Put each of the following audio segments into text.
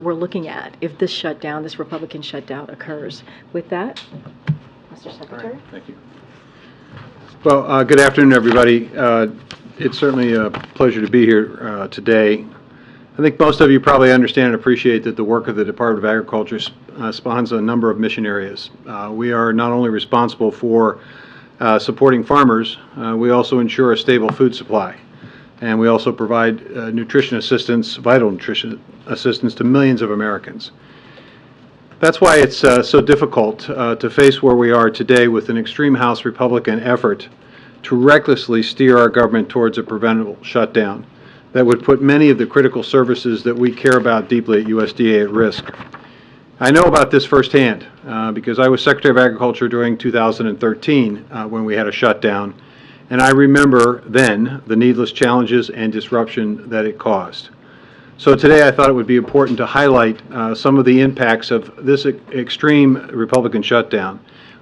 we're looking at if this shutdown, this Republican shutdown occurs. With that, Mr. Secretary. Right, thank you. Well, good afternoon, everybody. It's certainly a pleasure to be here today. I think most of you probably understand and appreciate that the work of the Department of Agriculture spawns a number of mission areas. We are not only responsible for supporting farmers, we also ensure a stable food supply. And we also provide nutrition assistance, vital nutrition assistance to millions of Americans. That's why it's so difficult to face where we are today with an extreme House Republican effort to recklessly steer our government towards a preventable shutdown that would put many of the critical services that we care about deeply at USDA at risk. I know about this firsthand because I was Secretary of Agriculture during 2013 when we had a shutdown, and I remember then the needless challenges and disruption that it caused. So today I thought it would be important to highlight some of the impacts of this extreme Republican shutdown,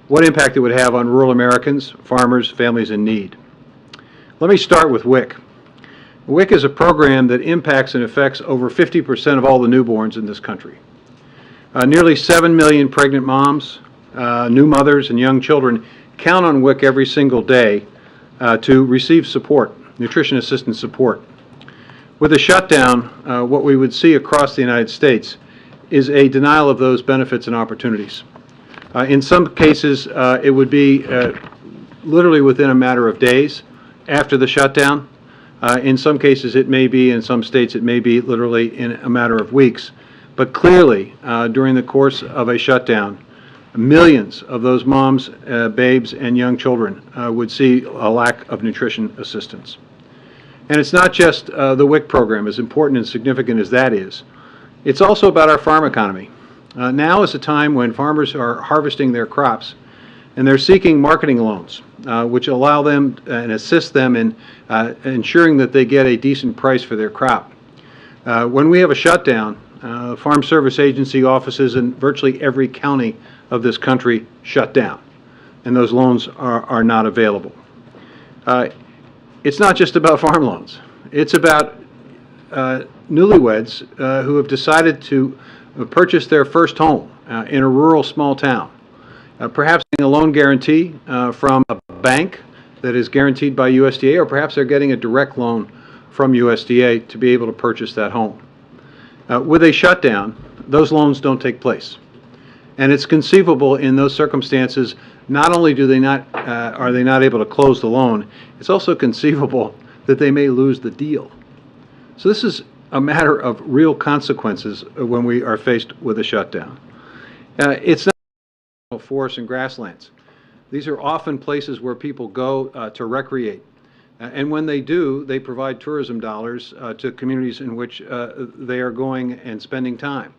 what impact it would have on rural Americans, farmers, families in need. Let me start with WIC. WIC is a program that impacts and affects over 50% of all the newborns in this country. Nearly 7 million pregnant moms, new mothers, and young children count on WIC every single day to receive support, nutrition assistance support. With a shutdown, what we would see across the United States is a denial of those benefits and opportunities. In some cases, it would be literally within a matter of days after the shutdown. In some cases, it may be, in some states, it may be literally in a matter of weeks. But clearly, during the course of a shutdown, millions of those moms, babes, and young children would see a lack of nutrition assistance. And it's not just the WIC program, as important and significant as that is. It's also about our farm economy. Now is a time when farmers are harvesting their crops, and they're seeking marketing loans, which allow them and assist them in ensuring that they get a decent price for their crop. When we have a shutdown, Farm Service Agency offices in virtually every county of this country shut down, and those loans are not available. It's not just about farm loans. It's about newlyweds who have decided to purchase their first home in a rural small town. Perhaps getting a loan guarantee from a bank that is guaranteed by USDA, or perhaps they're getting a direct loan from USDA to be able to purchase that home. With a shutdown, those loans don't take place. And it's conceivable in those circumstances, not only do they not, are they not able to close the loan, it's also conceivable that they may lose the deal. So this is a matter of real consequences when we are faced with a shutdown. It's not forests and grasslands. These are often places where people go to recreate. And when they do, they provide tourism dollars to communities in which they are going and spending time.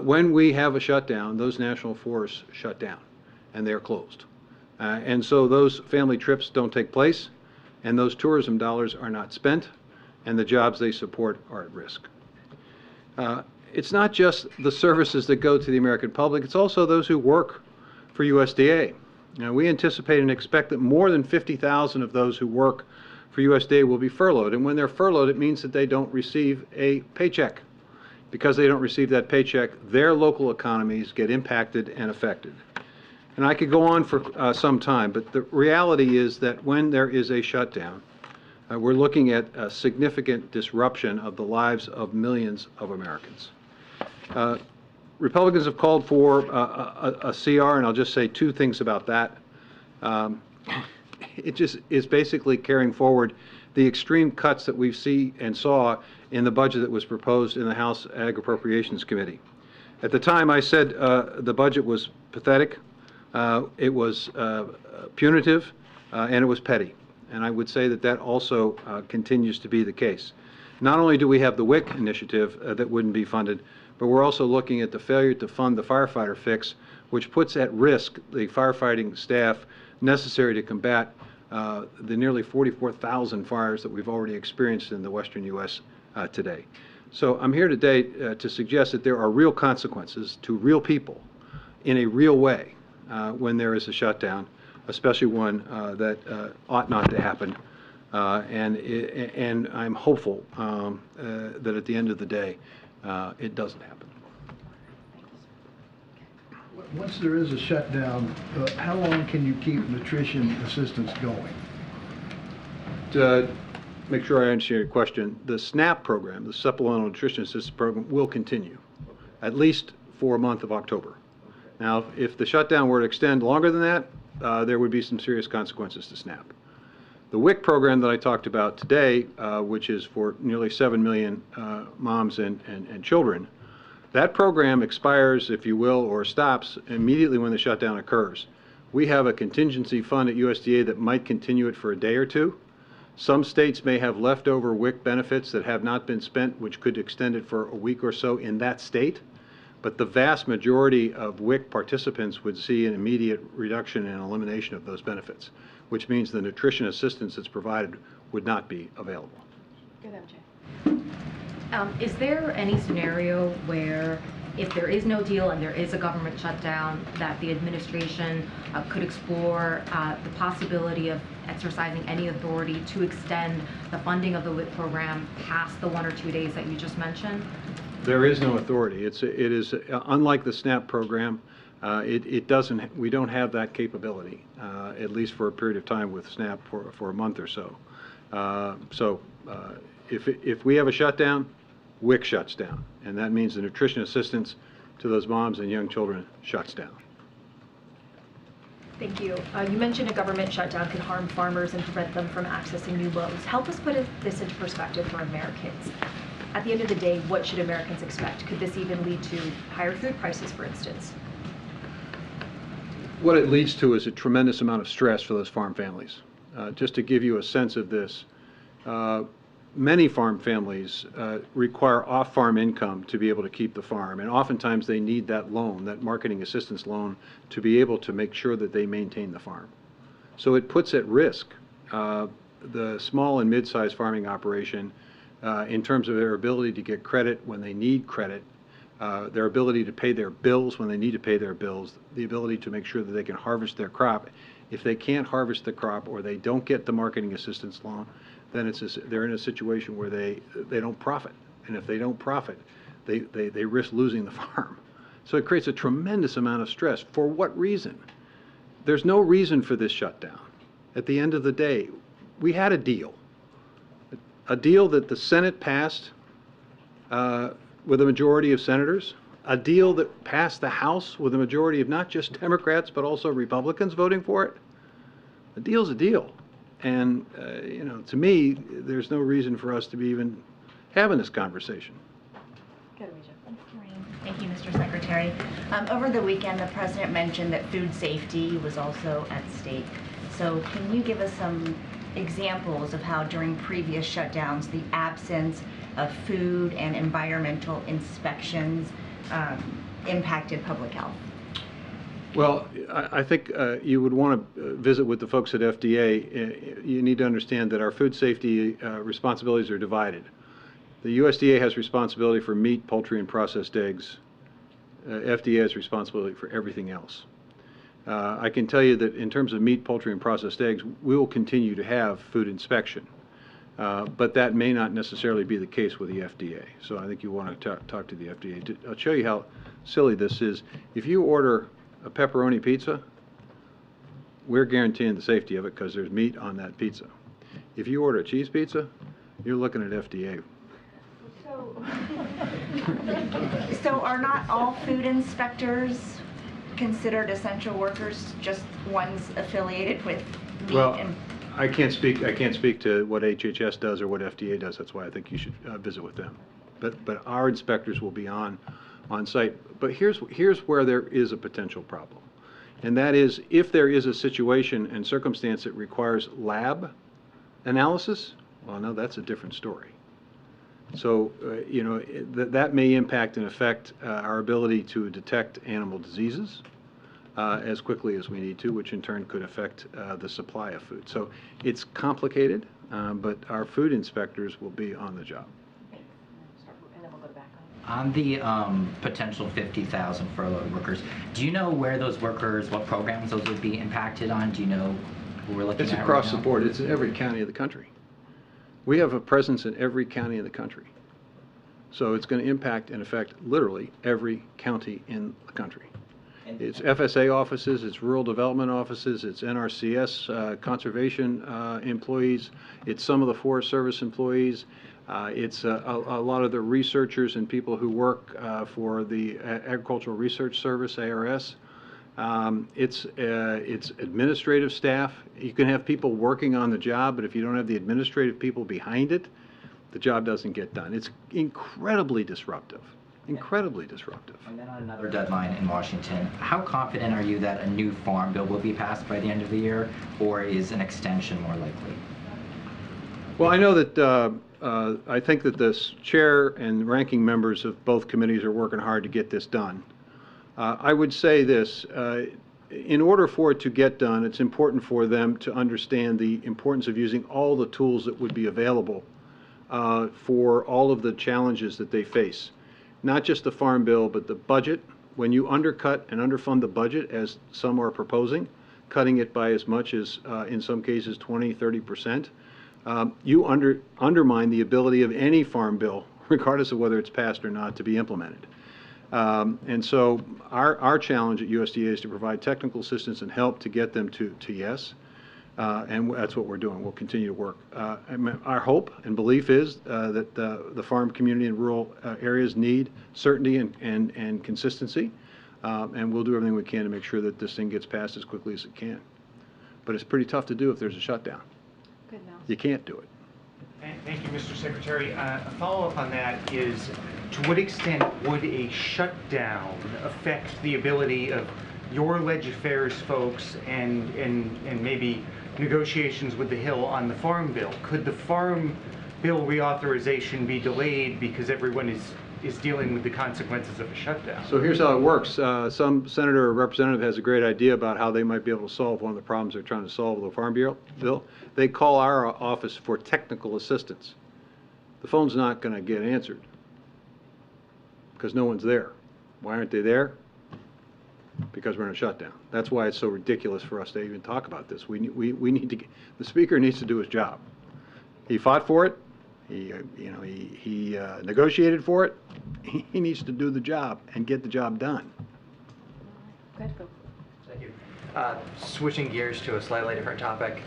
When we have a shutdown, those national forests shut down and they're closed. And so those family trips don't take place, and those tourism dollars are not spent, and the jobs they support are at risk. It's not just the services that go to the American public, it's also those who work for USDA. Now, we anticipate and expect that more than 50,000 of those who work for USDA will be furloughed. And when they're furloughed, it means that they don't receive a paycheck. Because they don't receive that paycheck, their local economies get impacted and affected. And I could go on for some time, but the reality is that when there is a shutdown, we're looking at a significant disruption of the lives of millions of Americans. Republicans have called for a CR, and I'll just say two things about that. It just is basically carrying forward the extreme cuts that we see and saw in the budget that was proposed in the House Ag Appropriations Committee. At the time, I said the budget was pathetic, it was punitive, and it was petty. And I would say that that also continues to be the case. Not only do we have the WIC initiative that wouldn't be funded, but we're also looking at the failure to fund the firefighter fix, which puts at risk the firefighting staff necessary to combat the nearly 44,000 fires that we've already experienced in the western U.S. Today. So I'm here today to suggest that there are real consequences to real people in a real way when there is a shutdown, especially one that ought not to happen. And I'm hopeful that at the end of the day, it doesn't happen. Once there is a shutdown, how long can you keep nutrition assistance going? To make sure I understand your question, the SNAP program, the Supplemental Nutrition Assistance Program, will continue, at least for a month of October. Now, if the shutdown were to extend longer than that, there would be some serious consequences to SNAP. The WIC program that I talked about today, which is for nearly 7 million moms and children, that program expires, if you will, or stops immediately when the shutdown occurs. We have a contingency fund at USDA that might continue it for a day or two. Some states may have leftover WIC benefits that have not been spent, which could extend it for a week or so in that state. But the vast majority of WIC participants would see an immediate reduction and elimination of those benefits, which means the nutrition assistance that's provided would not be available. Go ahead, Jay. Is there any scenario where, if there is no deal and there is a government shutdown, that the administration could explore the possibility of exercising any authority to extend the funding of the WIC program past the 1 or 2 days that you just mentioned? There is no authority. It is unlike the SNAP program. We don't have that capability, at least for a period of time with SNAP for a month or so. If we have a shutdown, WIC shuts down, and that means the nutrition assistance to those moms and young children shuts down. Thank you. You mentioned a government shutdown could harm farmers and prevent them from accessing new loans. Help us put this into perspective for Americans. At the end of the day, what should Americans expect? Could this even lead to higher food prices, for instance? What it leads to is a tremendous amount of stress for those farm families. Just to give you a sense of this, many farm families require off-farm income to be able to keep the farm, and oftentimes they need that loan, that marketing assistance loan, to be able to make sure that they maintain the farm. So it puts at risk the small and mid-sized farming operation in terms of their ability to get credit when they need credit, their ability to pay their bills when they need to pay their bills, the ability to make sure that they can harvest their crop. If they can't harvest the crop or they don't get the marketing assistance loan, then they're in a situation where they don't profit. And if they don't profit, they risk losing the farm. So it creates a tremendous amount of stress. For what reason? There's no reason for this shutdown. At the end of the day, we had a deal that the Senate passed with a majority of senators, a deal that passed the House with a majority of not just Democrats but also Republicans voting for it. A deal's a deal. And, to me, there's no reason for us to be even having this conversation. Go ahead, Misha. Thank you, Mr. Secretary. Over the weekend, the President mentioned that food safety was also at stake. So can you give us some examples of how during previous shutdowns the absence of food and environmental inspections impacted public health? Well, I think you would want to visit with the folks at FDA. You need to understand that our food safety responsibilities are divided. The USDA has responsibility for meat, poultry, and processed eggs. FDA has responsibility for everything else. I can tell you that in terms of meat, poultry, and processed eggs, we will continue to have food inspection. But that may not necessarily be the case with the FDA. So I think you want to talk to the FDA. I'll show you how silly this is. If you order a pepperoni pizza, we're guaranteeing the safety of it because there's meat on that pizza. If you order a cheese pizza, you're looking at FDA. So are not all food inspectors considered essential workers, just ones affiliated with meat? Well, I can't speak to what HHS does or what FDA does. That's why I think you should visit with them. But our inspectors will be on site. But here's where there is a potential problem. And that is, if there is a situation and circumstance that requires lab analysis, well, no, that's a different story. So, that may impact and affect our ability to detect animal diseases as quickly as we need to, which in turn could affect the supply of food. So it's complicated, but our food inspectors will be on the job. And then we'll go back on the potential 50,000 furloughed workers, do you know where those workers, what programs those would be impacted on? Do you know who we're looking at? It's across the board. It's in every county of the country. We have a presence in every county in the country. So it's going to impact and affect literally every county in the country. It's FSA offices, it's rural development offices, it's NRCS conservation employees, it's some of the Forest Service employees, it's a lot of the researchers and people who work for the Agricultural Research Service, ARS. It's administrative staff. You can have people working on the job, but if you don't have the administrative people behind it, the job doesn't get done. It's incredibly disruptive. Incredibly disruptive. And then on another deadline in Washington, how confident are you that a new farm bill will be passed by the end of the year, or is an extension more likely? Well, I know that I think that the chair and ranking members of both committees are working hard to get this done. I would say this, in order for it to get done, it's important for them to understand the importance of using all the tools that would be available for all of the challenges that they face. Not just the farm bill, but the budget. When you undercut and underfund the budget, as some are proposing, cutting it by as much as, in some cases, 20, 30%, you undermine the ability of any farm bill, regardless of whether it's passed or not, to be implemented. And so our challenge at USDA is to provide technical assistance and help to get them to yes. And that's what we're doing. We'll continue to work. Our hope and belief is that the farm community and rural areas need certainty and consistency, and we'll do everything we can to make sure that this thing gets passed as quickly as it can. But it's pretty tough to do if there's a shutdown. Good, Mel. You can't do it. Thank you, Mr. Secretary. A follow-up on that is, to what extent would a shutdown affect the ability of your Leg Affairs folks and maybe negotiations with the Hill on the Farm Bill? Could the Farm Bill reauthorization be delayed because everyone is dealing with the consequences of a shutdown? So here's how it works. Some senator or representative has a great idea about how they might be able to solve one of the problems they're trying to solve with the Farm Bill. They call our office for technical assistance. The phone's not going to get answered because no one's there. Why aren't they there? Because we're in a shutdown. That's why it's so ridiculous for us to even talk about this. We need to. The speaker needs to do his job. He fought for it. He negotiated for it. He needs to do the job and get the job done. Go ahead, Phil. Thank you. Switching gears to a slightly different topic,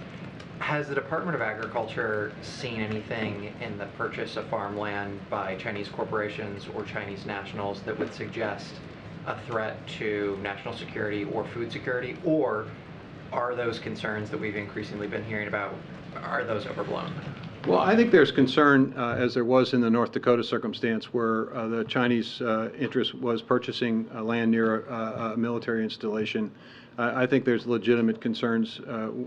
has the Department of Agriculture seen anything in the purchase of farmland by Chinese corporations or Chinese nationals that would suggest a threat to national security or food security, or are those concerns that we've increasingly been hearing about, are those overblown? Well, I think there's concern, as there was in the North Dakota circumstance, where the Chinese interest was purchasing land near a military installation. I think there's legitimate concerns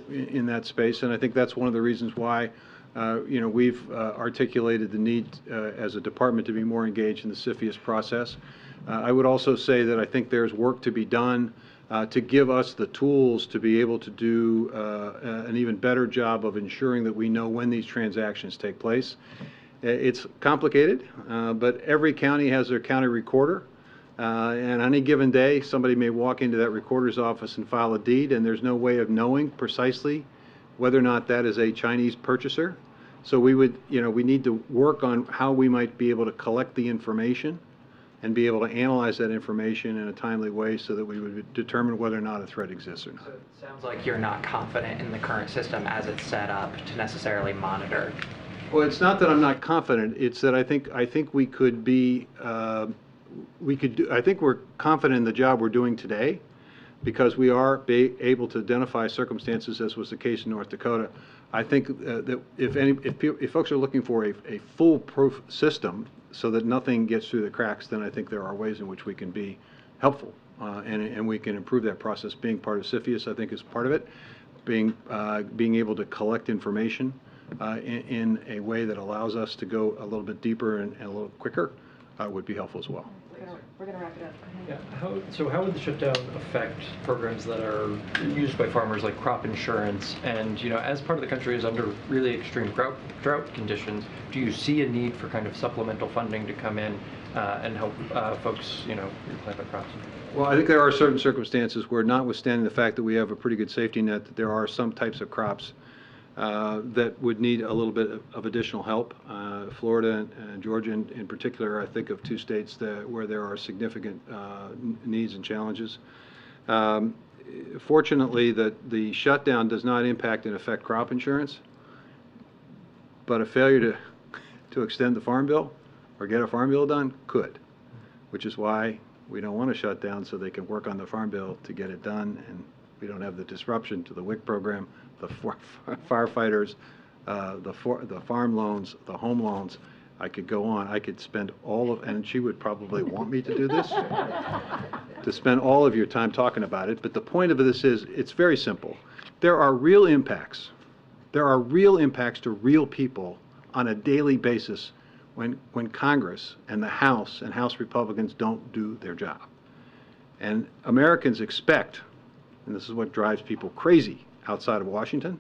in that space, and I think that's one of the reasons why we've articulated the need as a department to be more engaged in the CFIUS process. I would also say that I think there's work to be done to give us the tools to be able to do an even better job of ensuring that we know when these transactions take place. It's complicated, but every county has their county recorder. And on any given day, somebody may walk into that recorder's office and file a deed, and there's no way of knowing precisely whether or not that is a Chinese purchaser. So we need to work on how we might be able to collect the information and be able to analyze that information in a timely way so that we would determine whether or not a threat exists or not. So it sounds like you're not confident in the current system as it's set up to necessarily monitor. Well, it's not that I'm not confident. It's that I think we could be, I think we're confident in the job we're doing today because we are able to identify circumstances, as was the case in North Dakota. I think that if folks are looking for a foolproof system so that nothing gets through the cracks, then I think there are ways in which we can be helpful and we can improve that process. Being part of CFIUS, I think, is part of it. Being able to collect information in a way that allows us to go a little bit deeper and a little quicker would be helpful as well. We're going to wrap it up. Yeah. How would the shutdown affect programs that are used by farmers, like crop insurance? And as part of the country is under really extreme drought conditions, do you see a need for kind of supplemental funding to come in and help folks, replant their crops? Well, I think there are certain circumstances where, notwithstanding the fact that we have a pretty good safety net, that there are some types of crops that would need a little bit of additional help. Florida and Georgia in particular, I think of two states where there are significant needs and challenges. Fortunately, the shutdown does not impact and affect crop insurance, but a failure to extend the farm bill or get a farm bill done could, which is why we don't want to shut down, so they can work on the farm bill to get it done, and we don't have the disruption to the WIC program, the firefighters, the farm loans, the home loans. I could go on. I could spend and she would probably want me to do this, to spend all of your time talking about it. But the point of this is, it's very simple. There are real impacts. There are real impacts to real people on a daily basis when Congress and the House and House Republicans don't do their job. And Americans expect, and this is what drives people crazy outside of Washington,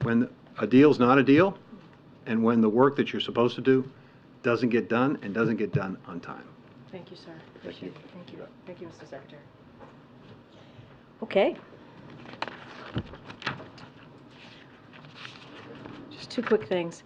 when a deal's not a deal, and when the work that you're supposed to do doesn't get done and doesn't get done on time. Thank you, sir. Appreciate it. Thank you. Thank you, Mr. Secretary. Okay. Just two quick things.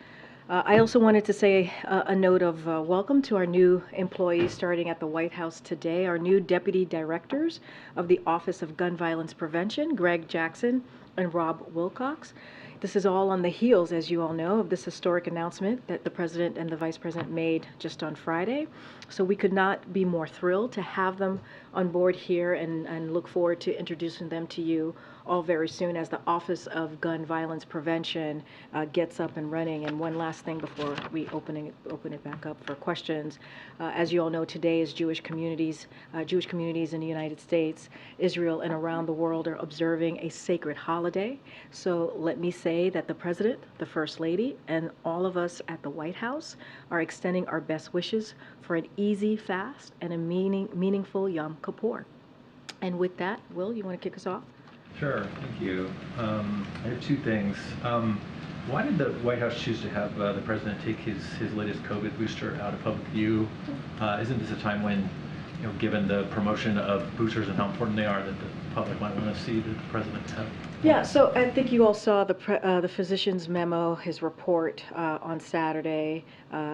I also wanted to say a note of welcome to our new employees starting at the White House today, our new deputy directors of the Office of Gun Violence Prevention, Greg Jackson and Rob Wilcox. This is all on the heels, as you all know, of this historic announcement that the President and the Vice President made just on Friday. So we could not be more thrilled to have them on board here and look forward to introducing them to you all very soon as the Office of Gun Violence Prevention gets up and running. And one last thing before we open it back up for questions. As you all know, today is Jewish communities in the United States, Israel, and around the world are observing a sacred holiday. So let me say that the President, the First Lady, and all of us at the White House are extending our best wishes for an easy fast and a meaningful Yom Kippur. And with that, Will, you want to kick us off? Sure, thank you. I have two things. Why did the White House choose to have the President take his latest COVID booster out of public view? Isn't this a time when, given the promotion of boosters and how important they are, that the public might want to see the President have? Yeah, so I think you all saw the physician's memo, his report on Saturday.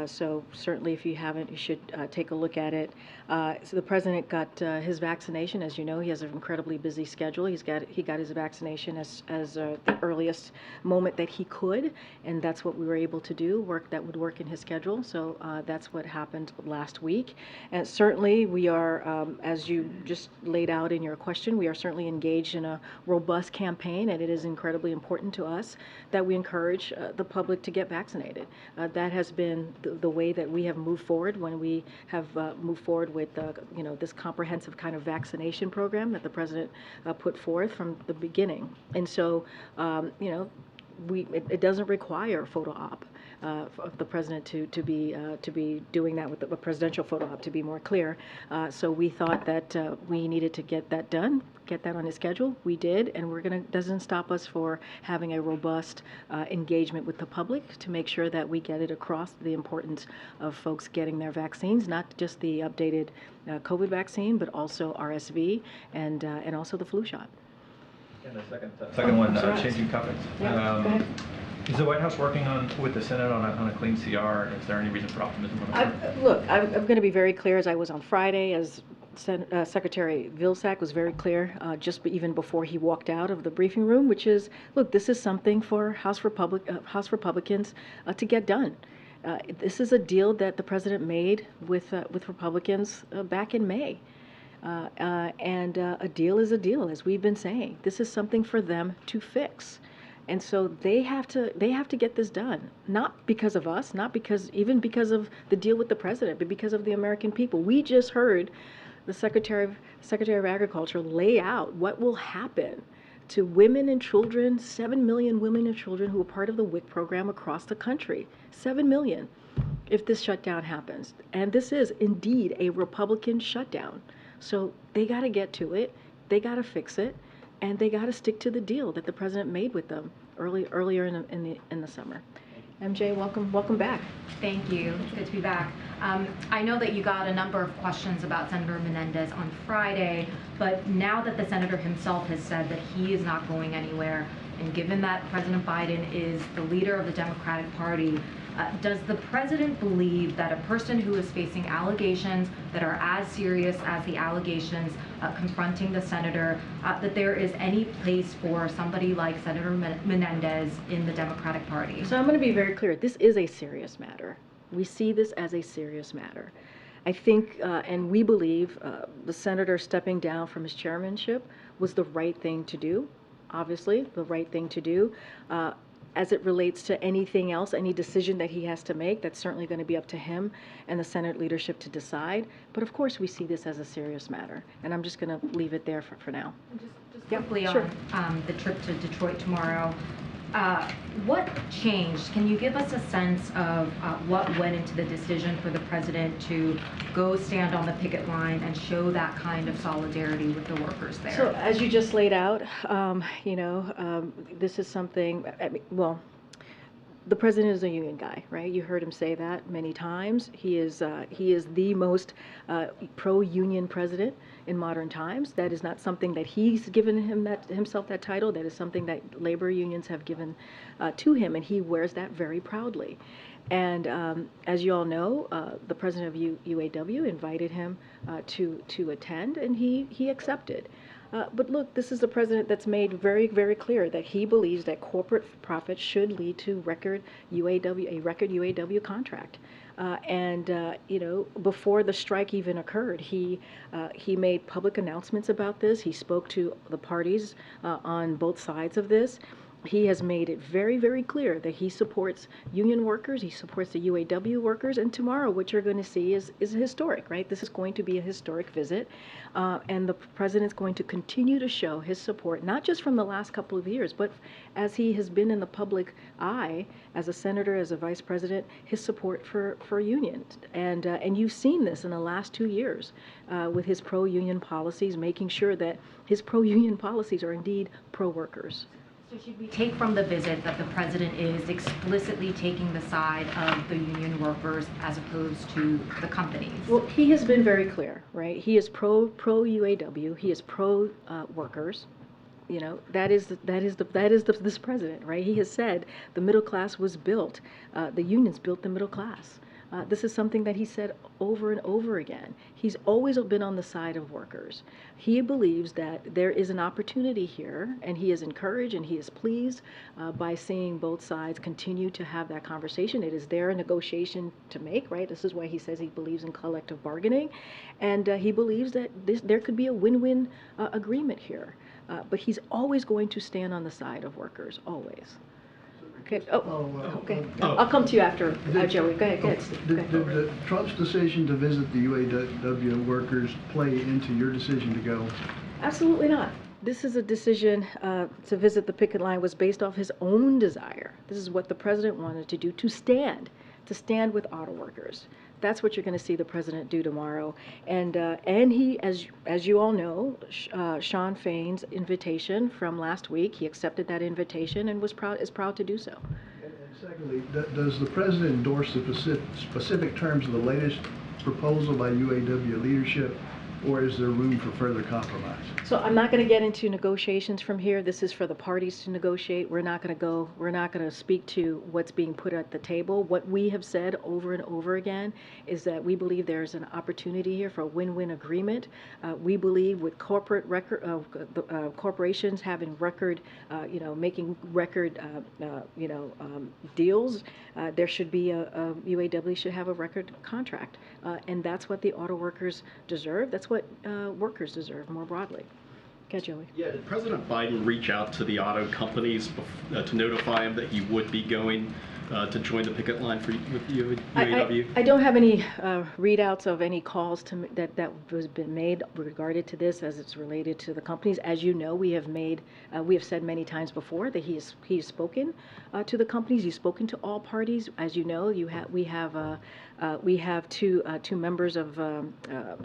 So certainly, if you haven't, you should take a look at it. So the President got his vaccination. As you know, he has an incredibly busy schedule. He got his vaccination as the earliest moment that he could, and that's what we were able to do. That would work in his schedule. So that's what happened last week. And certainly, we are, as you just laid out in your question, we are certainly engaged in a robust campaign. And it is incredibly important to us that we encourage the public to get vaccinated. That has been the way that we have moved forward when we have moved forward with this comprehensive kind of vaccination program that the President put forth from the beginning. And so, it doesn't require a photo op of the President to be doing that with a presidential photo op, to be more clear. So we thought that we needed to get that done, get that on his schedule. We did, and doesn't stop us for having a robust engagement with the public to make sure that we get it across the importance of folks getting their vaccines, not just the updated COVID vaccine, but also RSV and also the flu shot. And the second one, changing topics. Yeah, go ahead. Is the White House working with the Senate on a clean CR? Is there any reason for optimism? Look, I'm going to be very clear, as I was on Friday, as Secretary Vilsack was very clear just even before he walked out of the briefing room, which is, look, this is something for House Republicans to get done. This is a deal that the President made with Republicans back in May. And a deal is a deal, as we've been saying. This is something for them to fix. And so they have to get this done, not because of us, not even because of the deal with the President, but because of the American people. We just heard the Secretary of Agriculture lay out what will happen to women and children, 7 million women and children who are part of the WIC program across the country, 7 million, if this shutdown happens. And this is indeed a Republican shutdown. So they got to get to it, they got to fix it, and they got to stick to the deal that the President made with them earlier in the summer. MJ, welcome back. Thank you. It's good to be back. I know that you got a number of questions about Senator Menendez on Friday, but now that the senator himself has said that he is not going anywhere, and given that President Biden is the leader of the Democratic Party, Does the president believe that a person who is facing allegations that are as serious as the allegations confronting the senator, that there is any place for somebody like Senator Menendez in the Democratic Party? So I'm going to be very clear. This is a serious matter. We see this as a serious matter. I think, and we believe, the senator stepping down from his chairmanship was the right thing to do, obviously, the right thing to do. As it relates to anything else, any decision that he has to make, that's certainly going to be up to him and the Senate leadership to decide. But of course, we see this as a serious matter, and I'm just going to leave it there for now. Just quickly on the trip to Detroit tomorrow, what changed? Can you give us a sense of what went into the decision for the president to go stand on the picket line and show that kind of solidarity with the workers there? So as you just laid out, this is something, well, the president is a union guy, right? You heard him say that many times. He is the most pro-union president in modern times. That is not something that he's given himself that title. That is something that labor unions have given to him, and he wears that very proudly. And as you all know, the president of UAW invited him to attend, and he accepted. But look, this is the president that's made very, very clear that he believes that corporate profits should lead to a record UAW contract. Before the strike even occurred, he made public announcements about this. He spoke to the parties on both sides of this. He has made it very, very clear that he supports union workers, he supports the UAW workers, and tomorrow what you're going to see is historic, right? This is going to be a historic visit, and the president's going to continue to show his support, not just from the last couple of years, but as he has been in the public eye as a senator, as a vice president, his support for unions. And you've seen this in the last 2 years with his pro-union policies, making sure that his pro-union policies are indeed pro-workers. So should we take from the visit that the president is explicitly taking the side of the union workers as opposed to the companies? Well, he has been very clear, right? He is pro UAW. He is pro workers. You know, that is this president, right? He has said the middle class was built. The unions built the middle class. This is something that he said over and over again. He's always been on the side of workers. He believes that there is an opportunity here, and he is encouraged and he is pleased by seeing both sides continue to have that conversation. It is their negotiation to make, right? This is why he says he believes in collective bargaining, and he believes that there could be a win-win agreement here. But he's always going to stand on the side of workers, always. Okay. Okay. I'll come to you after, Joey. Go ahead. Did Trump's decision to visit the UAW workers play into your decision to go? Absolutely not. This is a decision to visit the picket line was based off his own desire. This is what the president wanted to do, to stand with auto workers. That's what you're going to see the president do tomorrow. And he, as you all know, Sean Fain's invitation from last week, he accepted that invitation and is proud to do so. And secondly, does the president endorse the specific terms of the latest proposal by UAW leadership, or is there room for further compromise? So I'm not going to get into negotiations from here. This is for the parties to negotiate. We're not going to speak to what's being put at the table. What we have said over and over again is that we believe there's an opportunity here for a win-win agreement. We believe with corporations having record, making record, deals, there should be UAW should have a record contract. And that's what the auto workers deserve. That's what workers deserve more broadly. Okay, Joey. Yeah, did President Biden reach out to the auto companies to notify him that he would be going to join the picket line with UAW? I don't have any readouts of any calls that was been made regarded to this as it's related to the companies. As you know, we have said many times before that he has spoken to the companies. He's spoken to all parties. As you know, we have We have two members of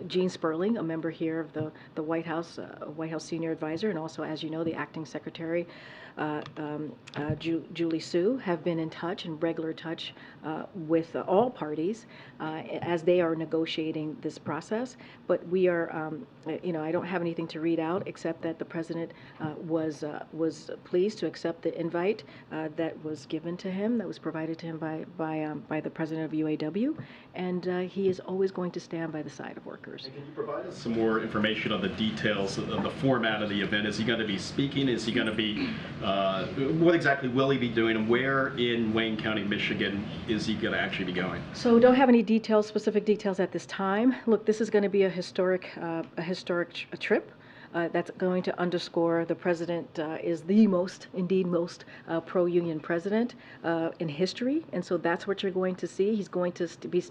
Gene Sperling, a member here of the White House senior advisor, and also, as you know, the acting secretary, Julie Su, have been in touch, in regular touch with all parties as they are negotiating this process. But we are, I don't have anything to read out except that the president was pleased to accept the invite that was given to him, that was provided to him by the president of UAW, and he is always going to stand by the side of workers. And can you provide us some more information on the details of the format of the event? Is he going to be speaking? Is he going to be, what exactly will he be doing, and where in Wayne County, Michigan is he going to actually be going? So don't have any specific details at this time. Look, this is going to be a historic trip. That's going to underscore the president is the most pro-union president in history, and so that's what you're going to see. He's going to be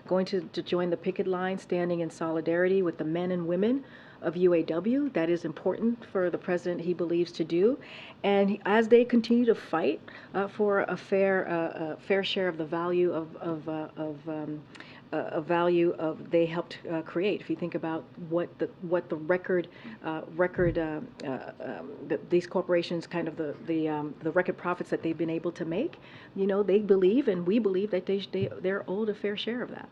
going to join the picket line, standing in solidarity with the men and women of UAW. That is important for the president, he believes, to do. And as they continue to fight for a fair share of the value of they helped create. If you think about what the these corporations, kind of the record profits that they've been able to make, they believe, and we believe, that they're owed a fair share of that.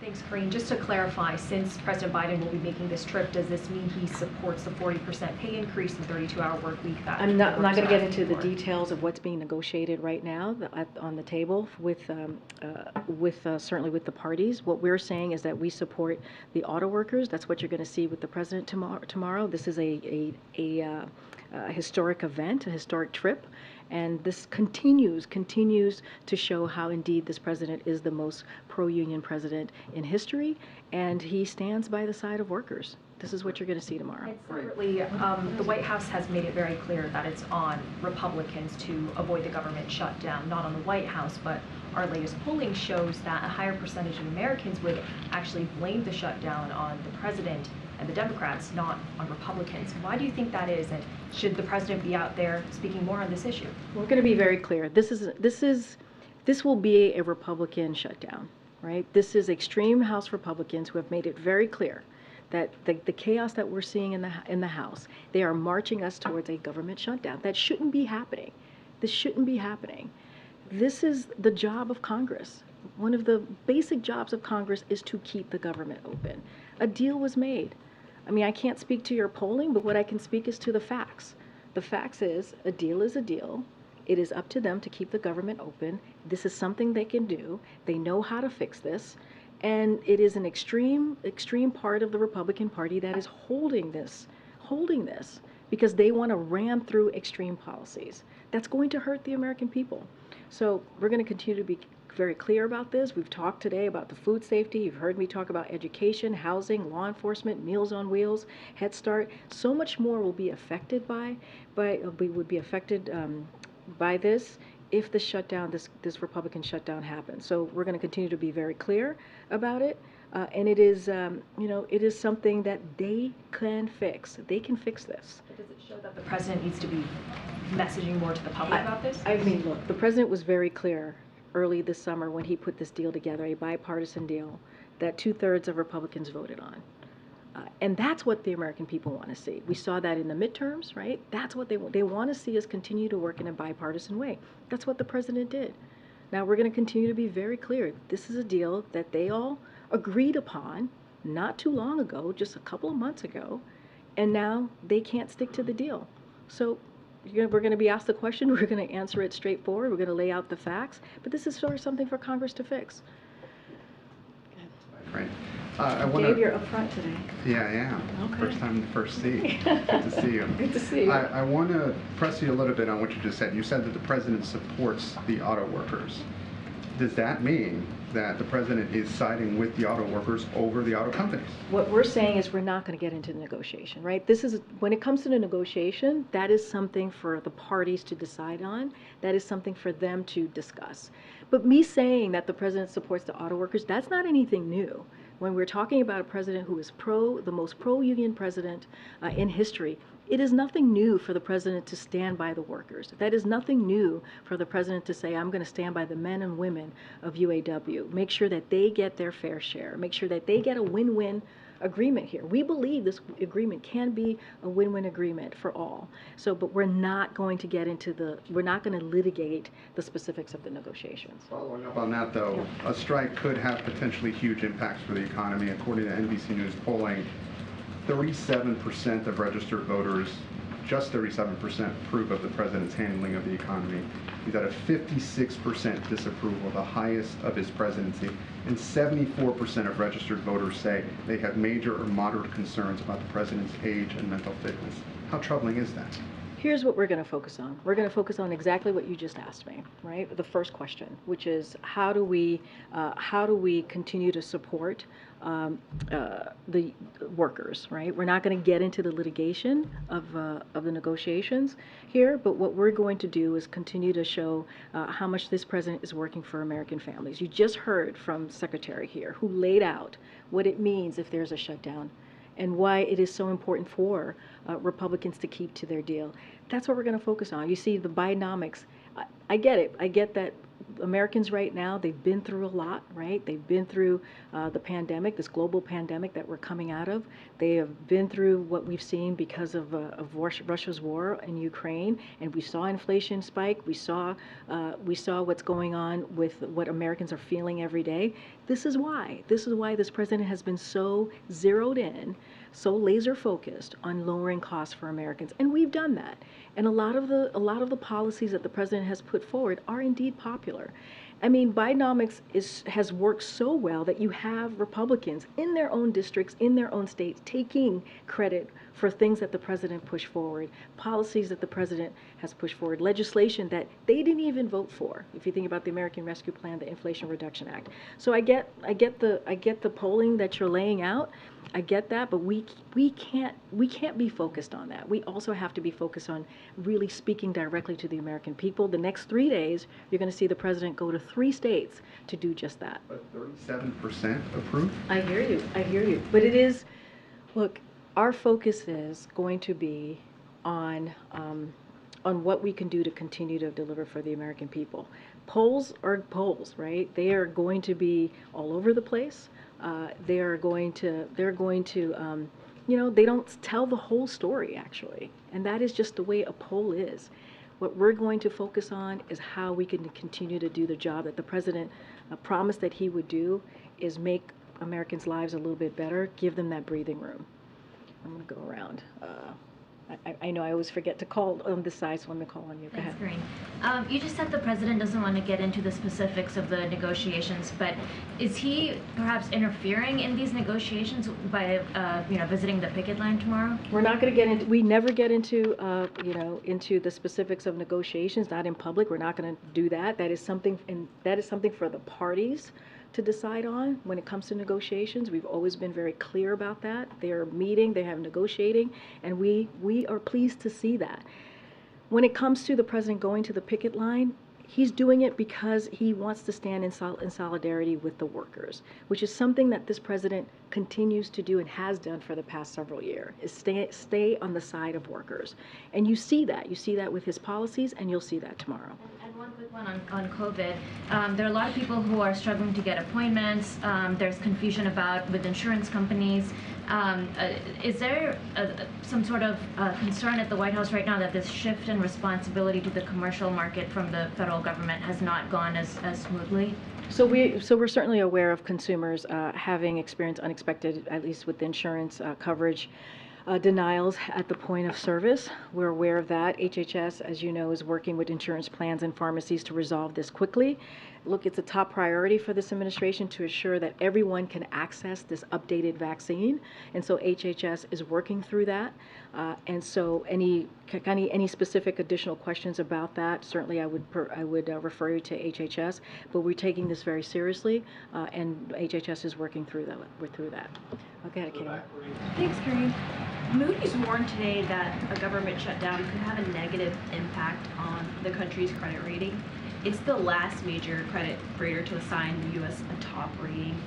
Thanks, Karine. Just to clarify, since President Biden will be making this trip, does this mean he supports the 40% pay increase and 32-hour work week? I'm not going to get into the details of what's being negotiated right now on the table with certainly with the parties. What we're saying is that we support the auto workers. That's what you're going to see with the president tomorrow. This is a historic event, a historic trip. And this continues to show how indeed this president is the most pro-union president in history, and he stands by the side of workers. This is what you're going to see tomorrow. And separately, the White House has made it very clear that it's on Republicans to avoid the government shutdown, not on the White House, but our latest polling shows that a higher percentage of Americans would actually blame the shutdown on the president and the Democrats, not on Republicans. Why do you think that is, and should the president be out there speaking more on this issue? We're going to be very clear. This will be a Republican shutdown, right? This is extreme House Republicans who have made it very clear that the chaos that we're seeing in the House, they are marching us towards a government shutdown. That shouldn't be happening. This shouldn't be happening. This is the job of Congress. One of the basic jobs of Congress is to keep the government open. A deal was made. I mean, I can't speak to your polling, but what I can speak is to the facts. The facts is a deal is a deal. It is up to them to keep the government open. This is something they can do. They know how to fix this. And it is an extreme part of the Republican Party that is holding this, because they want to ram through extreme policies. That's going to hurt the American people. So we're going to continue to be very clear about this. We've talked today about the food safety. You've heard me talk about education, housing, law enforcement, Meals on Wheels, Head Start. So much more will be affected by this if the shutdown, this Republican shutdown happens. So we're going to continue to be very clear about it. And it is, it is something that they can fix. They can fix this. But does it show that the president needs to be messaging more to the public about this? I mean, look, the president was very clear early this summer when he put this deal together, a bipartisan deal that 2/3 of Republicans voted on. And that's what the American people want to see. We saw that in the midterms, right? That's what they want. They want to see us continue to work in a bipartisan way. That's what the president did. Now we're going to continue to be very clear. This is a deal that they all agreed upon not too long ago, just a couple of months ago, and now they can't stick to the deal. So we're going to be asked the question, we're going to answer it straightforward, we're going to lay out the facts, but this is sort of something for Congress to fix. Right. Dave, you're up front today. Yeah, I am. Okay. First time in the first seat. Good to see you. Good to see you. I want to press you a little bit on what you just said. You said that the president supports the auto workers. Does that mean that the president is siding with the auto workers over the auto companies? What we're saying is we're not going to get into the negotiation, right? This is, when it comes to the negotiation, that is something for the parties to decide on. That is something for them to discuss. But me saying that the president supports the auto workers, that's not anything new. When we're talking about a president who is the most pro-union president in history, It is nothing new for the president to stand by the workers. That is nothing new for the president to say, I'm going to stand by the men and women of UAW, make sure that they get their fair share, make sure that they get a win-win agreement here. We believe this agreement can be a win-win agreement for all. So, but we're not going to get into we're not going to litigate the specifics of the negotiations. Following up on that, though, a strike could have potentially huge impacts for the economy. According to NBC News polling, 37% of registered voters, just 37%, approve of the president's handling of the economy. He's at a 56% disapproval, the highest of his presidency, and 74% of registered voters say they have major or moderate concerns about the president's age and mental fitness. How troubling is that? Here's what we're going to focus on. We're going to focus on exactly what you just asked me, right? The first question, which is how do we continue to support the workers, right? We're not going to get into the litigation of the negotiations here, but what we're going to do is continue to show how much this president is working for American families. You just heard from Secretary here, who laid out what it means if there's a shutdown, and why it is so important for Republicans to keep to their deal. That's what we're going to focus on. You see, the Bidenomics, I get it. I get that Americans right now, they've been through a lot, right? They've been through the pandemic, this global pandemic that we're coming out of. They have been through what we've seen because of Russia's war in Ukraine, and we saw inflation spike. We saw what's going on with what Americans are feeling every day. This is why this president has been so zeroed in, so laser focused on lowering costs for Americans, and we've done that. And a lot of the policies that the president has put forward are indeed popular. I mean, Bidenomics has worked so well that you have Republicans in their own districts, in their own states, taking credit for things that the president pushed forward, policies that the president has pushed forward, legislation that they didn't even vote for. If you think about the American Rescue Plan, the Inflation Reduction Act. So I get the polling that you're laying out. I get that, but we can't be focused on that. We also have to be focused on really speaking directly to the American people. The next 3 days, you're going to see the president go to 3 states to do just that. But 37% approve? I hear you. But it is, look, our focus is going to be on what we can do to continue to deliver for the American people. Polls are polls, right? They are going to be all over the place. They're going to they don't tell the whole story, actually. And that is just the way a poll is. What we're going to focus on is how we can continue to do the job that the president promised that he would do, is make Americans' lives a little bit better, give them that breathing room. I'm going to go around. I know I always forget to call on this side, so let me call on you. Go ahead. Thanks, Karine. You just said the president doesn't want to get into the specifics of the negotiations, but is he perhaps interfering in these negotiations by, visiting the picket line tomorrow? We're not going to get into. We never get into, into the specifics of negotiations. Not in public. We're not going to do that. That is something for the parties to decide on when it comes to negotiations. We've always been very clear about that. They're meeting, they have negotiating, and we are pleased to see that. When it comes to the president going to the picket line, he's doing it because he wants to stand in solidarity with the workers, which is something that this president continues to do and has done for the past several years, is stay on the side of workers. And you see that. You see that with his policies, and you'll see that tomorrow. And one quick one on COVID. There are a lot of people who are struggling to get appointments. There's confusion with insurance companies. Is there some sort of concern at the White House right now that this shift in responsibility to the commercial market from the federal government has not gone as smoothly? So we're certainly aware of consumers having experienced unexpected, at least with insurance coverage, denials at the point of service. We're aware of that. HHS, as you know, is working with insurance plans and pharmacies to resolve this quickly. Look, it's a top priority for this administration to ensure that everyone can access this updated vaccine, and so HHS is working through that. And so any specific additional questions about that, certainly I would refer you to HHS. But we're taking this very seriously, and HHS is working through that. Okay, Katie. Thanks, Karine. Moody's warned today that a government shutdown could have a negative impact on the country's credit rating. It's the last major credit rater to assign the U.S. a top rating.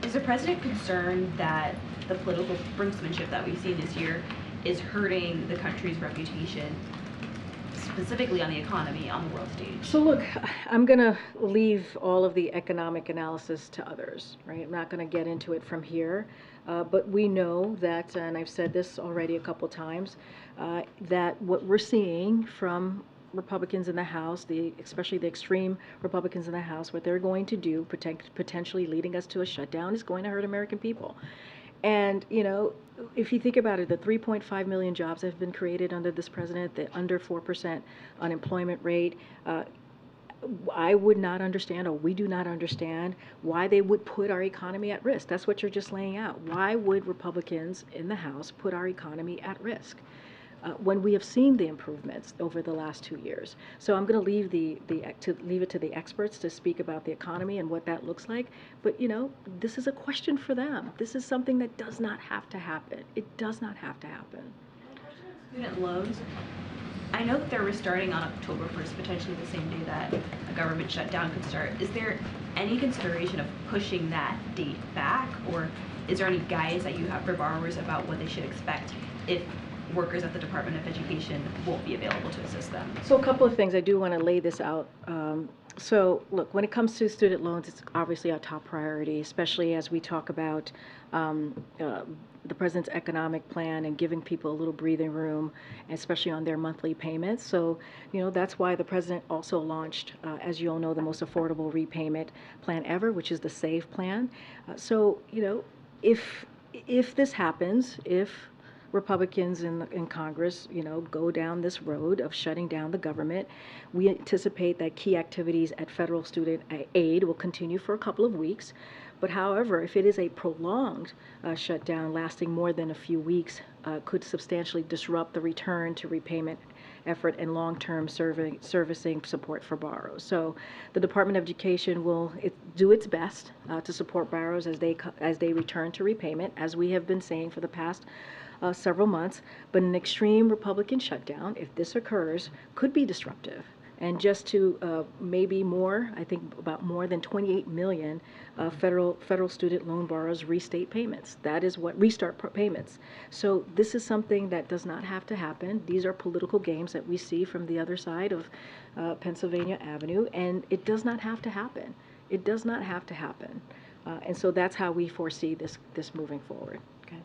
Is the president concerned that the political brinksmanship that we've seen this year is hurting the country's reputation, specifically on the economy, on the world stage? So look, I'm going to leave all of the economic analysis to others, right? I'm not going to get into it from here. But we know that, and I've said this already a couple times, that what we're seeing from Republicans in the House, especially the extreme Republicans in the House, what they're going to do, potentially leading us to a shutdown, is going to hurt American people. And, you know, if you think about it, the 3.5 million jobs that have been created under this president, the under 4% unemployment rate, I would not understand, or we do not understand, why they would put our economy at risk. That's what you're just laying out. Why would Republicans in the House put our economy at risk when we have seen the improvements over the last 2 years? So I'm going to leave leave it to the experts to speak about the economy and what that looks like. But you know, this is a question for them. This is something that does not have to happen. It does not have to happen. Student loans, I know that they're restarting on October 1st, potentially the same day that a government shutdown could start. Is there any consideration of pushing that date back, or is there any guidance that you have for borrowers about what they should expect if workers at the Department of Education won't be available to assist them? So a couple of things. I do want to lay this out. So look, when it comes to student loans, it's obviously our top priority, especially as we talk about the president's economic plan and giving people a little breathing room, especially on their monthly payments. So, you know, that's why the president also launched, as you all know, the most affordable repayment plan ever, which is the SAVE plan. So, you know, if this happens, if Republicans in Congress, you know, go down this road of shutting down the government, we anticipate that key activities at federal student aid will continue for a couple of weeks. But however, if it is a prolonged shutdown lasting more than a few weeks, could substantially disrupt the return to repayment effort and long-term servicing support for borrowers. So the Department of Education will do its best to support borrowers as they return to repayment, as we have been saying for the past several months. But an extreme Republican shutdown, if this occurs, could be disruptive. And just to maybe more, I think about more than 28 million federal student loan borrowers restart payments. So this is something that does not have to happen. These are political games that we see from the other side of Pennsylvania Avenue, and it does not have to happen. It does not have to happen. And so that's how we foresee this moving forward. Okay.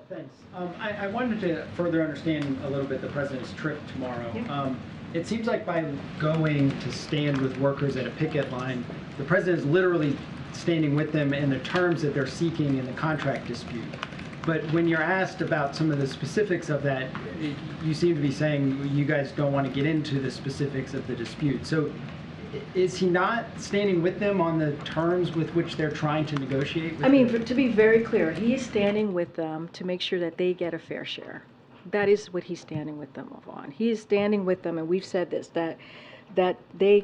Thanks. I wanted to further understand a little bit the president's trip tomorrow. Yeah. It seems like by going to stand with workers at a picket line, the president is literally standing with them in the terms that they're seeking in the contract dispute. But when you're asked about some of the specifics of that, you seem to be saying you guys don't want to get into the specifics of the dispute. So is he not standing with them on the terms with which they're trying to negotiate? I mean, to be very clear, he is standing with them to make sure that they get a fair share. That is what he's standing with them on. He is standing with them, and we've said this, that they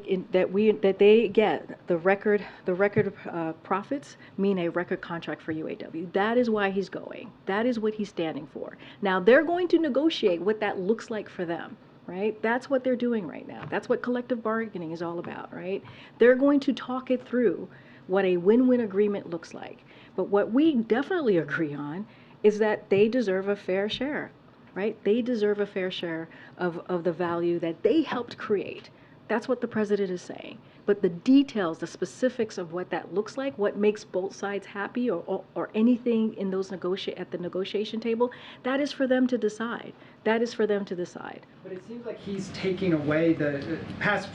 get the record profits mean a record contract for UAW. That is why he's going. That is what he's standing for. Now they're going to negotiate what that looks like for them, right? That's what they're doing right now. That's what collective bargaining is all about, right? They're going to talk it through what a win-win agreement looks like. But what we definitely agree on is that they deserve a fair share. Right? They deserve a fair share of the value that they helped create. That's what the president is saying. But the details, the specifics of what that looks like, what makes both sides happy, or anything in those at the negotiation table, that is for them to decide. That is for them to decide. But it seems like he's taking away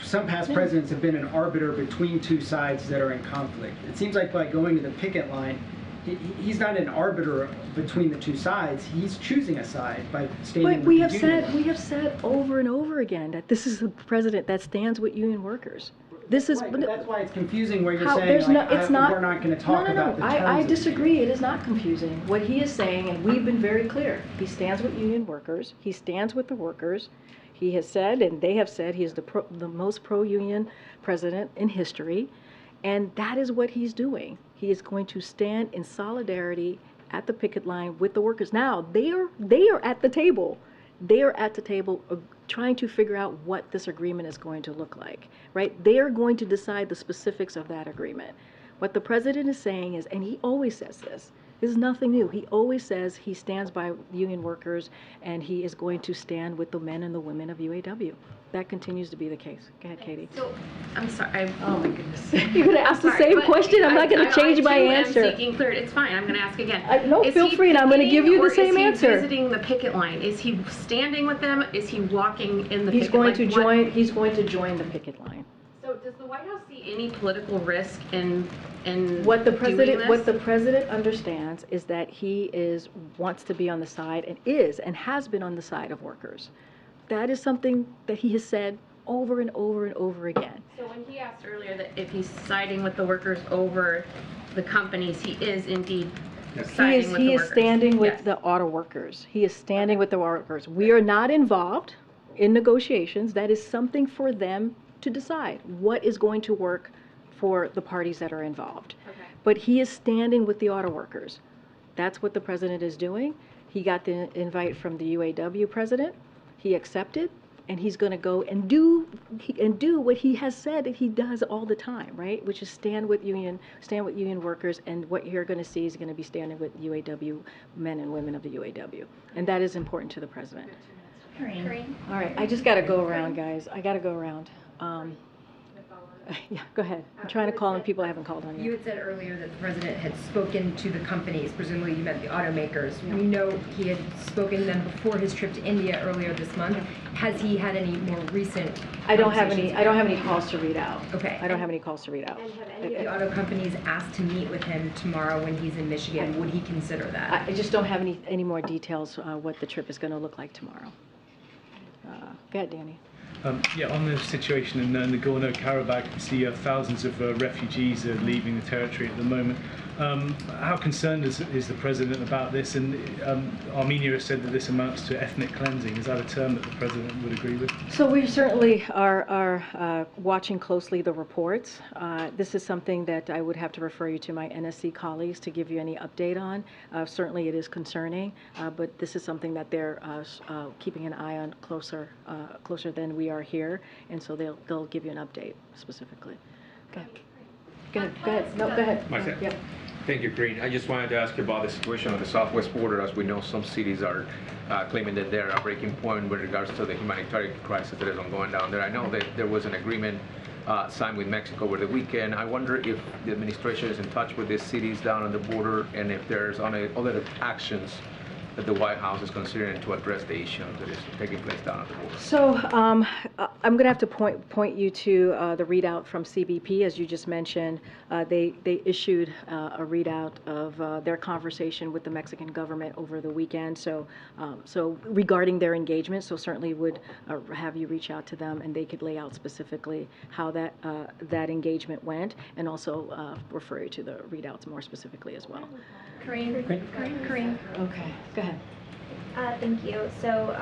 some past presidents have been an arbiter between two sides that are in conflict. It seems like by going to the picket line, he's not an arbiter between the two sides. He's choosing a side by standing with the union. We have said over and over again that this is a president that stands with union workers. This is. Right, but that's why it's confusing where you're saying we're not going to talk about the terms. I disagree. It is not confusing. What he is saying, and we've been very clear, he stands with union workers. He stands with the workers. He has said, and they have said, he is the most pro-union president in history. And that is what he's doing. He is going to stand in solidarity at the picket line with the workers. Now, they are at the table. They are at the table trying to figure out what this agreement is going to look like, right? They are going to decide the specifics of that agreement. What the president is saying is, and he always says this, This is nothing new. He always says he stands by union workers, and he is going to stand with the men and the women of UAW. That continues to be the case. Go ahead, Katie. So, I'm sorry. Oh my goodness. You're going to ask the same question? I'm not going to change my answer. I'm seeking clarity. It's fine. I'm going to ask again. No, feel free, and I'm going to give you the same answer. Is he visiting the picket line? Is he standing with them? Is he walking in the He's picket going line? to join. He's going to join the picket line. So, does the White House see any political risk in What the doing president, this? what the president understands is that he wants to be on the side and has been on the side of workers. That is something that he has said over and over and over again. So when he asked earlier that if he's siding with the workers over the companies, he is indeed siding with the He workers. is standing with Yes. the auto workers. He is standing with the auto workers. We are not involved in negotiations. That is something for them to decide what is going to work for the parties that are involved. Okay. But he is standing with the auto workers. That's what the president is doing. He got the invite from the UAW president. He accepted, and he's going to go and do what he has said that he does all the time, right? Which is stand with union workers, and what you're going to see is going to be standing with UAW men and women of the UAW, and that is important to the president. Karine. All right, I just got to go around, guys. I got to go around. Yeah, go ahead. I'm trying to call on people I haven't called on yet. You had said earlier that the president had spoken to the companies, presumably you meant the automakers. We know he had spoken to them before his trip to India earlier this month. Has he had any more recent I don't have any conversations? calls to read out. Okay. I don't have any calls to read out. And have any of the auto companies asked to meet with him tomorrow when he's in Michigan? Would he consider that? I just don't have any more details what the trip is going to look like tomorrow. Go ahead, Danny. Yeah, on the situation in Nagorno-Karabakh, we see thousands of refugees leaving the territory at the moment. How concerned is the president about this? And Armenia has said that this amounts to ethnic cleansing. Is that a term that the president would agree with? So we certainly are watching closely the reports. This is something that I would have to refer you to my NSC colleagues to give you any update on. Certainly it is concerning, but this is something that they're keeping an eye on closer than we are here, and so they'll give you an update specifically. Okay. Go ahead. No, go ahead. Myself. Yep. Thank you, Karine. I just wanted to ask you about the situation on the southwest border. As we know, some cities are claiming that they're a breaking point with regards to the humanitarian crisis that is ongoing down there. I know that there was an agreement signed with Mexico over the weekend. I wonder if the administration is in touch with these cities down on the border, and if there's other actions that the White House is considering to address the issue that is taking place down at the border. So I'm going to have to point you to the readout from CBP, as you just mentioned. They issued a readout of their conversation with the Mexican government over the weekend. So regarding their engagement, so certainly would have you reach out to them, and they could lay out specifically how that engagement went, and also refer you to the readouts more specifically as well. Karine. Okay, go ahead. Thank you. So,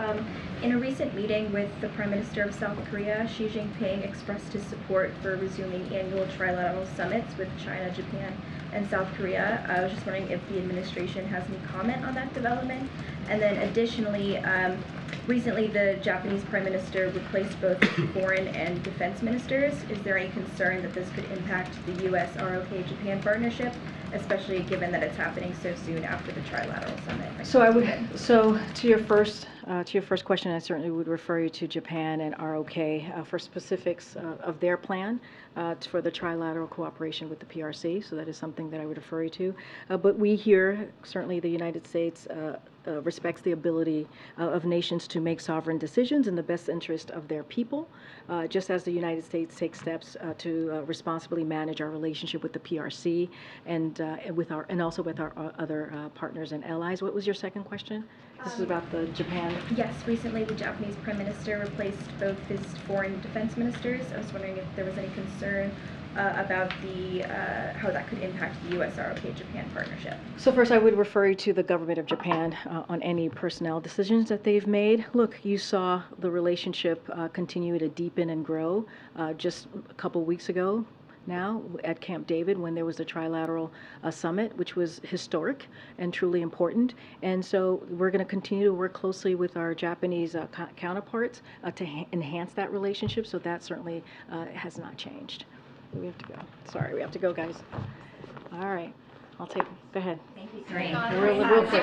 in a recent meeting with the Prime Minister of South Korea, Xi Jinping expressed his support for resuming annual Trilateral Summits with China, Japan, and South Korea. I was just wondering if the administration has any comment on that development. And then additionally, recently the Japanese Prime Minister replaced both foreign and defense ministers. Is there any concern that this could impact the US-ROK-Japan partnership, especially given that it's happening so soon after the Trilateral Summit? So to your first question, I certainly would refer you to Japan and ROK for specifics of their plan for the trilateral cooperation with the PRC. So that is something that I would refer you to. But we here, certainly the United States, respects the ability of nations to make sovereign decisions in the best interest of their people, just as the United States takes steps to responsibly manage our relationship with the PRC and also with our other partners and allies. What was your second question? This is about the Japan. Yes, recently the Japanese Prime Minister replaced both his foreign and defense ministers. I was wondering if there was any concern about how that could impact the US-ROK-Japan partnership. So first, I would refer you to the government of Japan on any personnel decisions that they've made. Look, you saw the relationship continue to deepen and grow just a couple weeks ago now at Camp David when there was a trilateral summit, which was historic and truly important. And so we're going to continue to work closely with our Japanese counterparts to enhance that relationship. So that certainly has not changed. We have to go. Sorry, we have to go, guys. All right. I'll take Go ahead. Thank you, Karine. Real quick.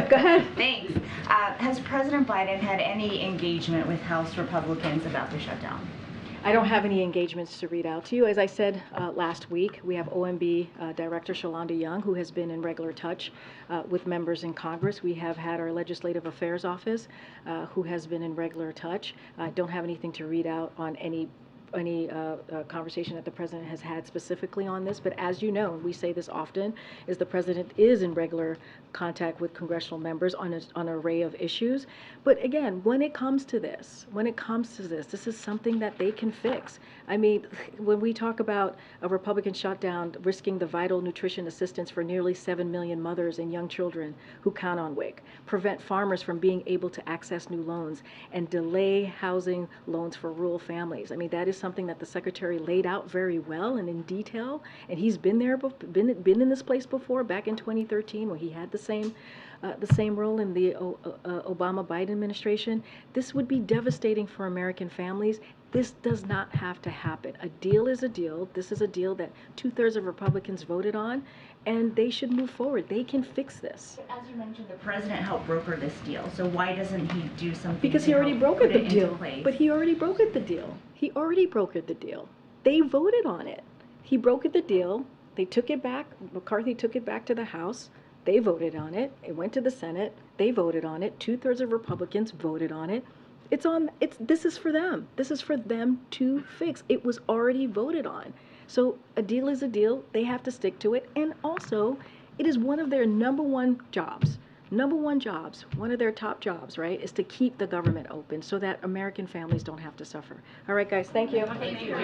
Go ahead. Thanks. Has President Biden had any engagement with House Republicans about the shutdown? I don't have any engagements to read out to you. As I said last week, we have OMB Director Shalonda Young, who has been in regular touch with members in Congress. We have had our Legislative Affairs Office, who has been in regular touch. I don't have anything to read out on any conversation that the president has had specifically on this, but as you know, and we say this often, is the president is in regular contact with congressional members on an array of issues. But again, when it comes to this, this is something that they can fix. I mean, when we talk about a Republican shutdown risking the vital nutrition assistance for nearly 7 million mothers and young children who count on WIC, prevent farmers from being able to access new loans, and delay housing loans for rural families. I mean, that is something that the Secretary laid out very well and in detail, and he's been there, been in this place before, back in 2013 when he had the same role in the Obama-Biden administration. This would be devastating for American families. This does not have to happen. A deal is a deal. This is a deal that 2/3 of Republicans voted on, and they should move forward. They can fix this. As you mentioned, the president helped broker this deal, so why doesn't he do something? Because he already brokered the deal. But he already brokered the deal. He already brokered the deal. They voted on it. He brokered the deal. They took it back. McCarthy took it back to the House. They voted on it. It went to the Senate. They voted on it. 2/3 of Republicans voted on it. This is for them. This is for them to fix. It was already voted on. So a deal is a deal. They have to stick to it. And also, it is one of their number one jobs, one of their top jobs, right, is to keep the government open so that American families don't have to suffer. All right, guys, thank you. Thank you.